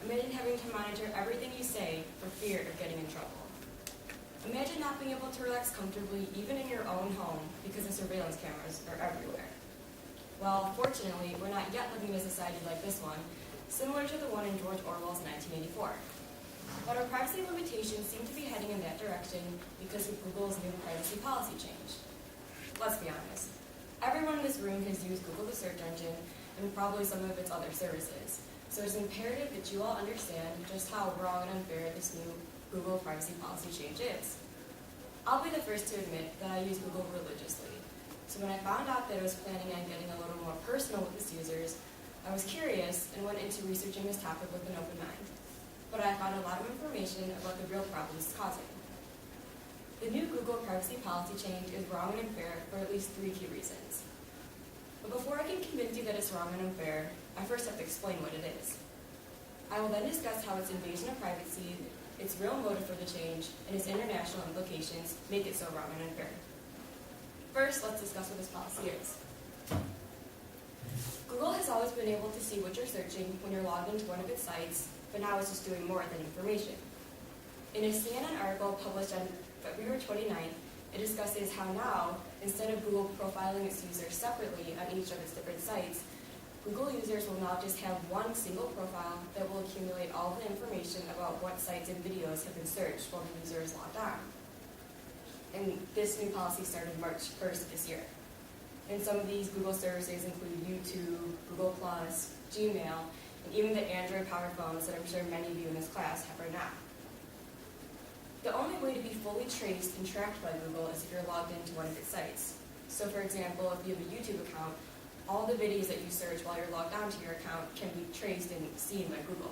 Imagine having to monitor everything you say for fear of getting in trouble. Imagine not being able to relax comfortably even in your own home because the surveillance cameras are everywhere. Well, fortunately, we're not yet living in a society like this one, similar to the one in George Orwell's 1984. But our privacy limitations seem to be heading in that direction because of Google's new privacy policy change. Let's be honest. Everyone in this room has used Google the search engine and probably some of its other services. So it's imperative that you all understand just how wrong and unfair this new Google privacy policy change is. I'll be the first to admit that I use Google religiously. So when I found out that it was planning on getting a little more personal with its users, I was curious and went into researching this topic with an open mind. But I found a lot of information about the real problems it's causing. The new Google privacy policy change is wrong and unfair for at least 3 key reasons. But before I can convince you that it's wrong and unfair, I first have to explain what it is. I will then discuss how its invasion of privacy, its real motive for the change, and its international implications make it so wrong and unfair. First, let's discuss what this policy is. Google has always been able to see what you're searching when you're logged into one of its sites, but now it's just doing more than information. In a CNN article published on February 29th, it discusses how now, instead of Google profiling its users separately on each of its different sites, Google users will now just have one single profile that will accumulate all the information about what sites and videos have been searched while the user is logged on. And this new policy started March 1st this year. And some of these Google services include YouTube, Google+, Gmail, and even the Android powered phones that I'm sure many of you in this class have right now. The only way to be fully traced and tracked by Google is if you're logged into one of its sites. So for example, if you have a YouTube account, all the videos that you search while you're logged onto your account can be traced and seen by Google.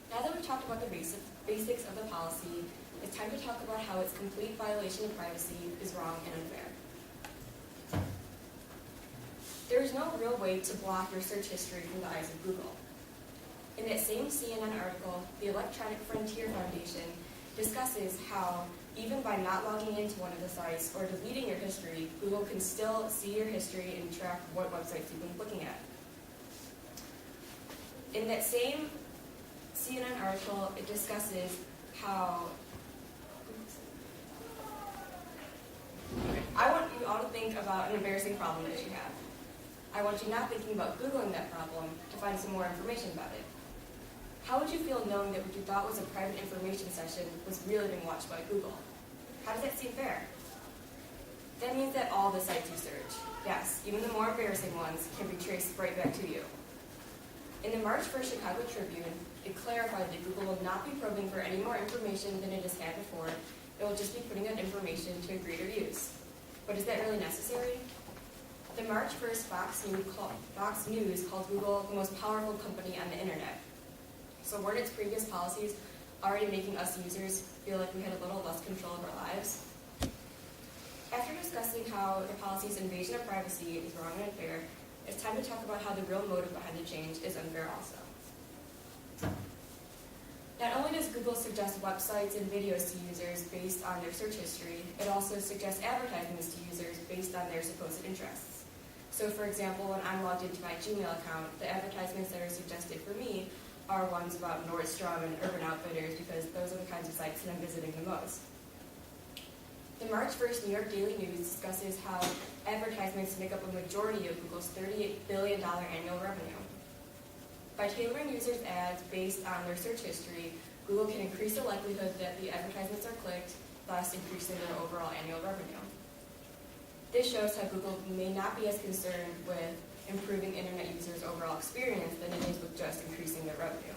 Now that we've talked about the basics of the policy, it's time to talk about how its complete violation of privacy is wrong and unfair. There is no real way to block your search history from the eyes of Google. In that same CNN article, the Electronic Frontier Foundation discusses how, even by not logging into one of the sites or deleting your history, Google can still see your history and track what websites you've been looking at. In that same CNN article, it discusses how I want you all to think about an embarrassing problem that you have. I want you not thinking about Googling that problem to find some more information about it. How would you feel knowing that what you thought was a private information session was really being watched by Google? How does that seem fair? That means that all the sites you search, yes, even the more embarrassing ones, can be traced right back to you. In the March 1st Chicago Tribune, it clarified that Google will not be probing for any more information than it has had before. It will just be putting out information to agree to use. But is that really necessary? The March 1st Fox News called Google the most powerful company on the internet. So weren't its previous policies already making us users feel like we had a little less control of our lives? After discussing how the policy's invasion of privacy is wrong and unfair, it's time to talk about how the real motive behind the change is unfair also. Not only does Google suggest websites and videos to users based on their search history, it also suggests advertisements to users based on their supposed interests. So for example, when I'm logged into my Gmail account, the advertisements that are suggested for me are ones about Nordstrom and Urban Outfitters because those are the kinds of sites that I'm visiting the most. The March 1st New York Daily News discusses how advertisements make up a majority of Google's $38 billion annual revenue. By tailoring users' ads based on their search history, Google can increase the likelihood that the advertisements are clicked, thus increasing their overall annual revenue. This shows how Google may not be as concerned with improving internet users' overall experience than it is with just increasing their revenue.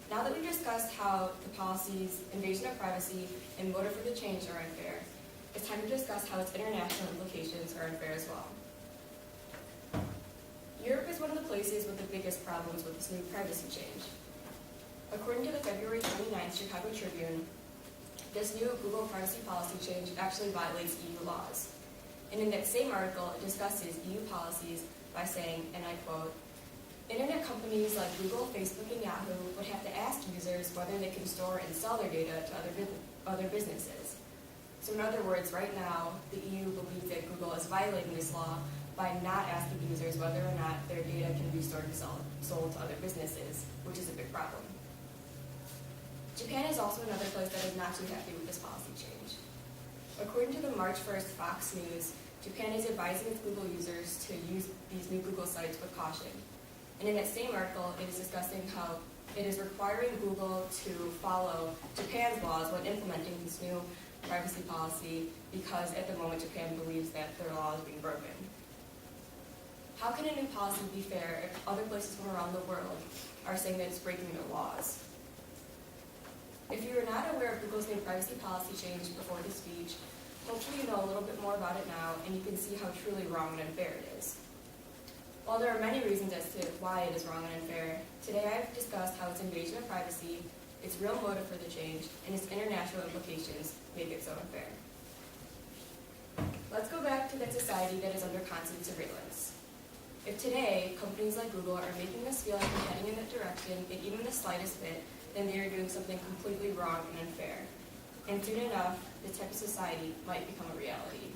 Now that we've discussed how the policy's invasion of privacy and motive for the change are unfair, it's time to discuss how its international implications are unfair as well. Europe is one of the places with the biggest problems with this new privacy change. According to the February 29th Chicago Tribune, this new Google privacy policy change actually violates EU laws. And in that same article, it discusses EU policies by saying, and I quote, "Internet companies like Google, Facebook, and Yahoo would have to ask users whether they can store and sell their data to other businesses." So in other words, right now, the EU believes that Google is violating this law by not asking users whether or not their data can be stored and sold to other businesses, which is a big problem. Japan is also another place that is not too happy with this policy change. According to the March 1st Fox News, Japan is advising its Google users to use these new Google sites with caution. And in that same article, it is discussing how it is requiring Google to follow Japan's laws when implementing this new privacy policy because at the moment Japan believes that their law is being broken. How can a new policy be fair if other places from around the world are saying that it's breaking their laws? If you are not aware of Google's new privacy policy change before this speech, hopefully you know a little bit more about it now and you can see how truly wrong and unfair it is. While there are many reasons as to why it is wrong and unfair, today I have discussed how its invasion of privacy, its real motive for the change, and its international implications make it so unfair. Let's go back to that society that is under constant surveillance. If today, companies like Google are making us feel like we're heading in that direction in even the slightest bit, then they are doing something completely wrong and unfair. And soon enough, this type of society might become a reality.